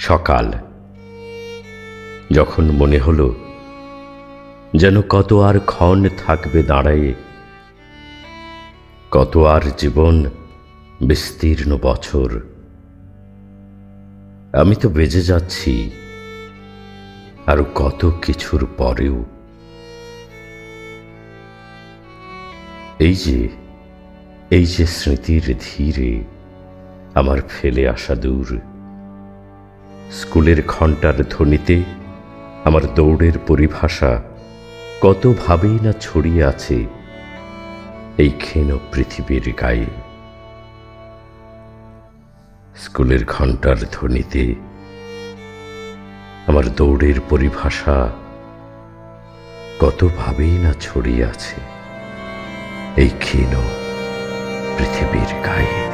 সকাল, যখন মনে হলো যেন কত আর ক্ষণ থাকবে দাঁড়ায়ে, কত আর জীবন বিস্তীর্ণ বছর। আমি তো বেজে যাচ্ছি আরো কত কিছুর পরেও। এই যে স্মৃতির ধীরে আমার ফেলে আসা দূর, স্কুলের ঘণ্টার ধ্বনিতে আমার দৌড়ের পরিভাষা কতভাবেই না ছড়িয়ে আছে এই ক্ষীণ পৃথিবীর গায়ে। স্কুলের ঘণ্টার ধ্বনিতে আমার দৌড়ের পরিভাষা কতভাবেই না ছড়িয়ে আছে এই ক্ষীণ পৃথিবীর গায়ে।